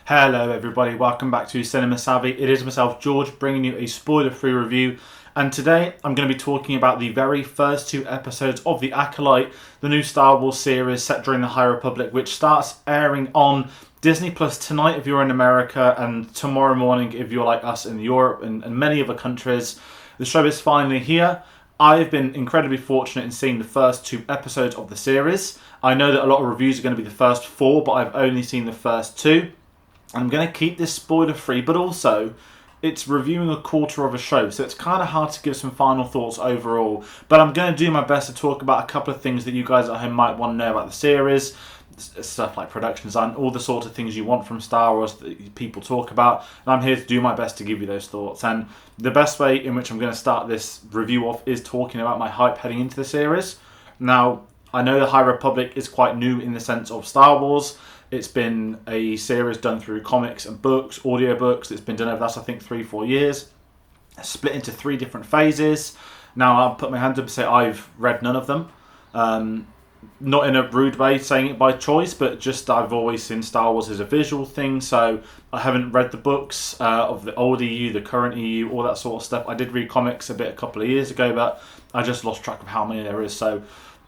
Hello everybody, welcome back to Cinema Savvy. It is myself, George, bringing you a spoiler-free review. And today I'm going to be talking about the very first two episodes of The Acolyte, the new Star Wars series set during the High Republic, which starts airing on Disney Plus tonight if you're in America, and tomorrow morning if you're like us in Europe and many other countries. The show is finally here. I've been incredibly fortunate in seeing the first two episodes of the series. I know that a lot of reviews are going to be the first four, but I've only seen the first two. I'm going to keep this spoiler free, but also it's reviewing a quarter of a show, so it's kind of hard to give some final thoughts overall. But I'm going to do my best to talk about a couple of things that you guys at home might want to know about the series. Stuff like production design, all the sorts of things you want from Star Wars that people talk about. And I'm here to do my best to give you those thoughts. And the best way in which I'm going to start this review off is talking about my hype heading into the series. Now, I know the High Republic is quite new in the sense of Star Wars. It's been a series done through comics and books, audiobooks. It's been done over the last, I think, 3-4 years. Split into 3 different phases. Now, I'll put my hand up and say I've read none of them. Not in a rude way saying it by choice, but just I've always seen Star Wars as a visual thing, so I haven't read the books of the old EU, the current EU, all that sort of stuff. I did read comics a couple of years ago, but I just lost track of how many there is, so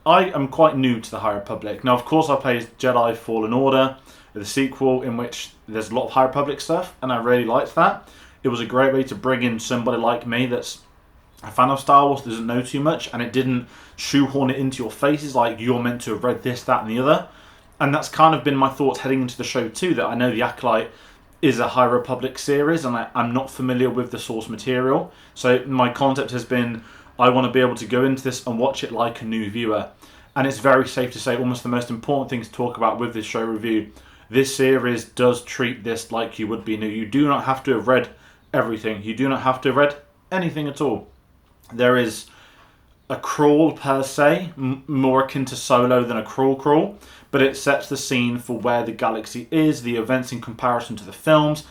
I am quite new to the High Republic. Now, of course, I played Jedi Fallen Order, the sequel, in which there's a lot of High Republic stuff, and I really liked that. It was a great way to bring in somebody like me that's a fan of Star Wars, doesn't know too much, and it didn't shoehorn it into your faces like you're meant to have read this, that, and the other. And that's kind of been my thoughts heading into the show too, that I know The Acolyte is a High Republic series, and I'm not familiar with the source material. So my concept has been, I want to be able to go into this and watch it like a new viewer. And it's very safe to say, almost the most important thing to talk about with this show review, this series does treat this like you would be new. You do not have to have read everything. You do not have to have read anything at all. There is a crawl per se, more akin to Solo than a crawl, but it sets the scene for where the galaxy is, the events in comparison to the films,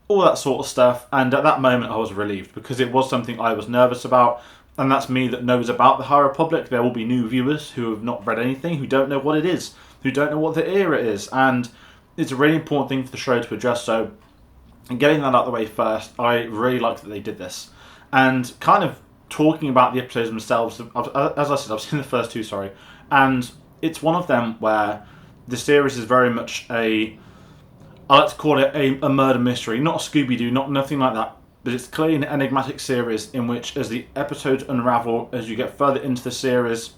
all that sort of stuff. And at that moment I was relieved, because it was something I was nervous about. And that's me that knows about the High Republic. There will be new viewers who have not read anything, who don't know what it is, who don't know what the era is. And it's a really important thing for the show to address. So, getting that out of the way first, I really like that they did this. And kind of talking about the episodes themselves, as I said, I've seen the first two, and it's one of them where the series is very much I like to call it a murder mystery, not a Scooby-Doo, nothing like that. But it's clearly an enigmatic series in which, as the episodes unravel, as you get further into the series,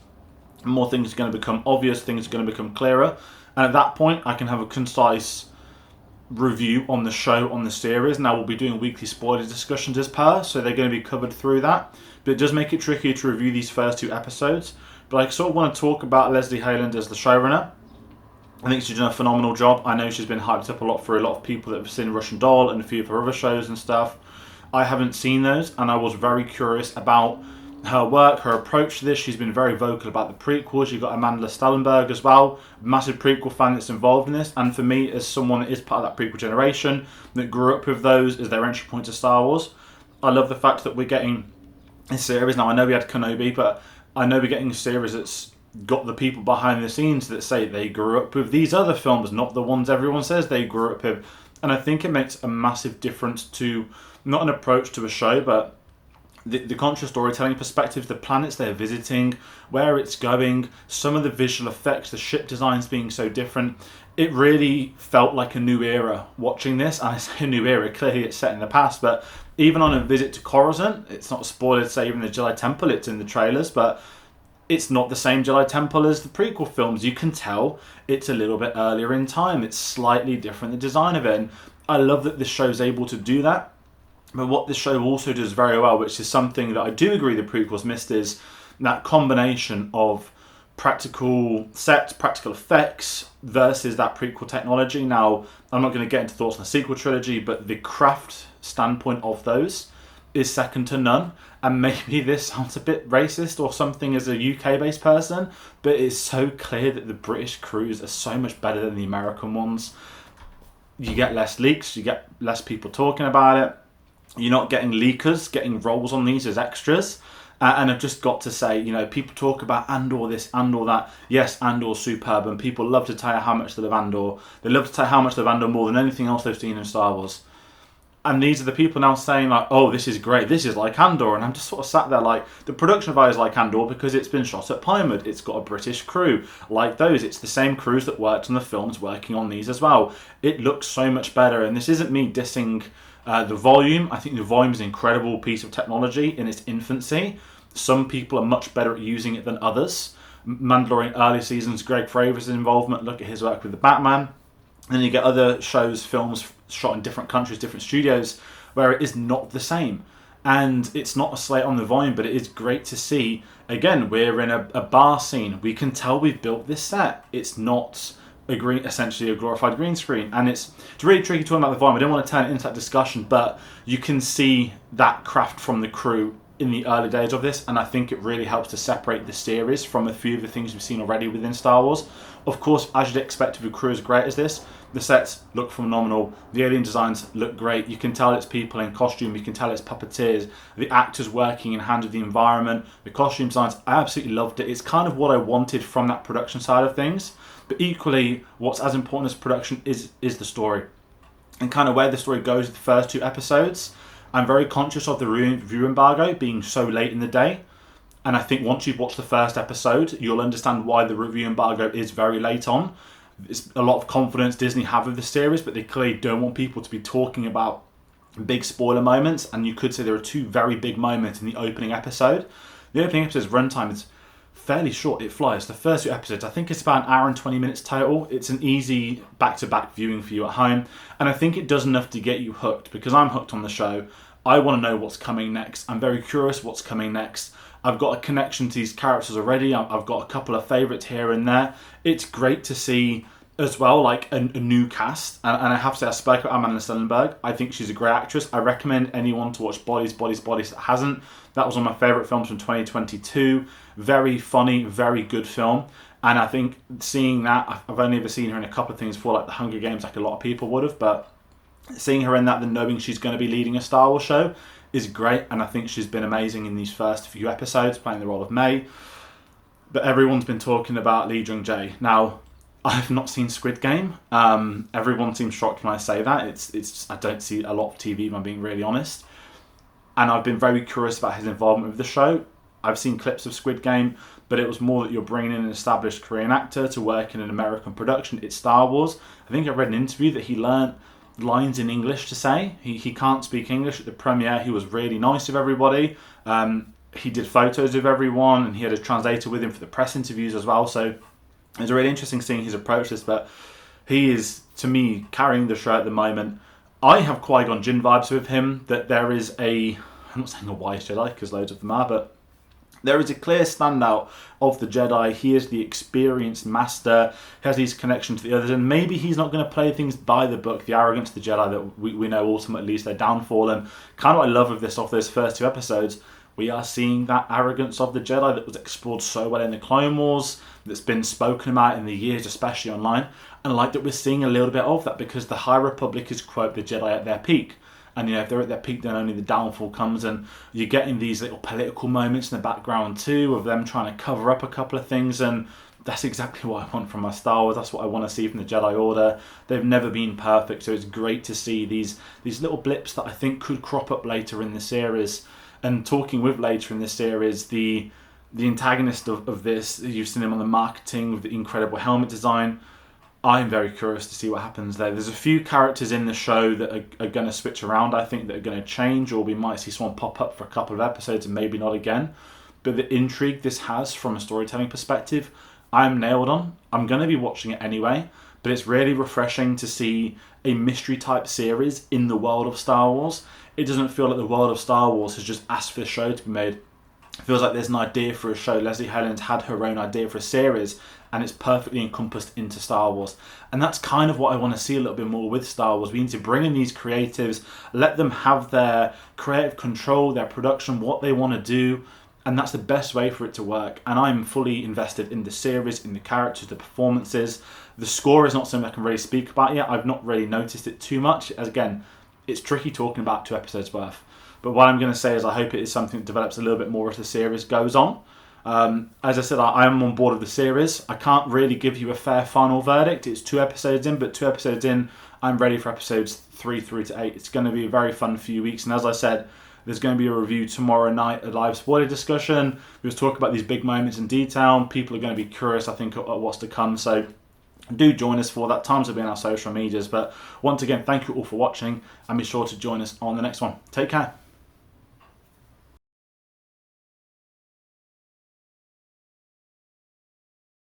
more things are going to become obvious, things are going to become clearer. And at that point, I can have a concise review on the show, on the series. Now, we'll be doing weekly spoiler discussions as per, so they're going to be covered through that. But it does make it tricky to review these first two episodes. But I sort of want to talk about Leslye Headland as the showrunner. I think she's done a phenomenal job. I know she's been hyped up a lot for a lot of people that have seen Russian Doll and a few of her other shows and stuff. I haven't seen those, and I was very curious about her work, her approach to this. She's been very vocal about the prequels. You've got Amanda Stellenberg as well, massive prequel fan that's involved in this. And for me, as someone that is part of that prequel generation, that grew up with those as their entry point to Star Wars, I love the fact that we're getting a series. Now, I know we had Kenobi, but I know we're getting a series that's got the people behind the scenes that say they grew up with these other films, not the ones everyone says they grew up with. And I think it makes a massive difference to not an approach to a show, but the conscious storytelling perspectives, the planets they're visiting, where it's going, some of the visual effects, the ship designs being so different. It really felt like a new era watching this. And I say a new era, clearly it's set in the past, but even on a visit to Coruscant, it's not a spoiler to say even the Jedi Temple, it's in the trailers, but it's not the same Jedi Temple as the prequel films. You can tell it's a little bit earlier in time. It's slightly different, the design of it. And I love that this show's able to do that. But what this show also does very well, which is something that I do agree the prequels missed, is that combination of practical sets, practical effects versus that prequel technology. Now, I'm not going to get into thoughts on the sequel trilogy, but the craft standpoint of those is second to none. And maybe this sounds a bit racist or something as a UK-based person, but it's so clear that the British crews are so much better than the American ones. You get less leaks, you get less people talking about it. You're not getting leakers getting roles on these as extras. And I've just got to say, you know, people talk about Andor this, Andor that. Yes, Andor's superb, and people love to tell you how much they love Andor. They love to tell you how much they love Andor more than anything else they've seen in Star Wars. And these are the people now saying, like, oh, this is great, this is like Andor. And I'm just sort of sat there like, the production value is like Andor because it's been shot at Plymouth. It's got a British crew. Like those, it's the same crews that worked on the films working on these as well. It looks so much better. And this isn't me dissing the volume. I think the volume is an incredible piece of technology in its infancy. Some people are much better at using it than others. Mandalorian early seasons, Greg Fraser's involvement, look at his work with the Batman. And then you get other shows, films shot in different countries, different studios, where it is not the same. And it's not a slate on the volume, but it is great to see. Again, we're in a bar scene. We can tell we've built this set. It's not essentially a glorified green screen. And it's really tricky talking about the volume. I don't want to turn it into that discussion, but you can see that craft from the crew in the early days of this, and I think it really helps to separate the series from a few of the things we've seen already within Star Wars. Of course, as you'd expect with a crew as great as this, the sets look phenomenal, the alien designs look great, you can tell it's people in costume, you can tell it's puppeteers, the actors working in hand with the environment, the costume designs, I absolutely loved it. It's kind of what I wanted from that production side of things, but equally, what's as important as production is the story, and kind of where the story goes with the first 2 episodes. I'm very conscious of the review embargo being so late in the day. And I think once you've watched the first episode, you'll understand why the review embargo is very late on. It's a lot of confidence Disney have with the series, but they clearly don't want people to be talking about big spoiler moments. And you could say there are 2 very big moments in the opening episode. The opening episode's runtime is fairly short. It flies. The first 2 episodes, I think it's about an hour and 20 minutes total. It's an easy back-to-back viewing for you at home. And I think it does enough to get you hooked, because I'm hooked on the show. I want to know what's coming next. I'm very curious what's coming next. I've got a connection to these characters already. I've got a couple of favourites here and there. It's great to see as well, like a new cast. And I have to say, I spoke about Amanda Stellenberg. I think she's a great actress. I recommend anyone to watch Bodies that hasn't. That was one of my favourite films from 2022. Very funny, very good film. And I think seeing that, I've only ever seen her in a couple of things before, like The Hunger Games, like a lot of people would have, but seeing her in that, then knowing she's going to be leading a Star Wars show is great, and I think she's been amazing in these first few episodes, playing the role of May. But everyone's been talking about Lee Jung-jae. Now, I've not seen Squid Game. Everyone seems shocked when I say that. It's I don't see a lot of TV, if I'm being really honest. And I've been very curious about his involvement with the show. I've seen clips of Squid Game, but it was more that you're bringing in an established Korean actor to work in an American production. It's Star Wars. I think I read an interview that he learned lines in English to say. He can't speak English. At the premiere, he was really nice with everybody. He did photos of everyone, and he had a translator with him for the press interviews as well. So it was really interesting seeing his approach to this, but he is, to me, carrying the show at the moment. I have Qui-Gon Jinn vibes with him, that there is I'm not saying a wise Jedi, because loads of them are, but there is a clear standout of the Jedi. He is the experienced master, has these connections to the others, and maybe he's not going to play things by the book, the arrogance of the Jedi that we know ultimately is their downfall. And kind of what I love of this, off those first 2 episodes, we are seeing that arrogance of the Jedi that was explored so well in the Clone Wars, that's been spoken about in the years, especially online. And I like that we're seeing a little bit of that, because the High Republic is, quote, the Jedi at their peak. And if they're at their peak, then only the downfall comes, and you're getting these little political moments in the background too, of them trying to cover up a couple of things, and that's exactly what I want from my Star Wars. That's what I want to see from the Jedi Order. They've never been perfect, so it's great to see these little blips that I think could crop up later in the series. And talking with later in the series, the antagonist of this, you've seen him on the marketing with the incredible helmet design. I'm very curious to see what happens there. There's a few characters in the show that are going to switch around, I think, that are going to change, or we might see someone pop up for a couple of episodes and maybe not again. But the intrigue this has from a storytelling perspective, I'm nailed on. I'm going to be watching it anyway, but it's really refreshing to see a mystery-type series in the world of Star Wars. It doesn't feel like the world of Star Wars has just asked for the show to be made. It feels like there's an idea for a show. Leslye Headland had her own idea for a series, and it's perfectly encompassed into Star Wars. And that's kind of what I want to see a little bit more with Star Wars. We need to bring in these creatives, let them have their creative control, their production, what they want to do, and that's the best way for it to work. And I'm fully invested in the series, in the characters, the performances. The score is not something I can really speak about yet. I've not really noticed it too much. As again, it's tricky talking about 2 episodes worth. But what I'm going to say is I hope it is something that develops a little bit more as the series goes on. As I said, I am on board with the series. I can't really give you a fair final verdict. It's 2 episodes in, but 2 episodes in, I'm ready for episodes 3 through to 8. It's going to be a very fun few weeks. And as I said, there's going to be a review tomorrow night, a live spoiler discussion. We'll talk about these big moments in detail. People are going to be curious, I think, at what's to come. So do join us for that. Times will be on our social medias. But once again, thank you all for watching, and be sure to join us on the next one. Take care.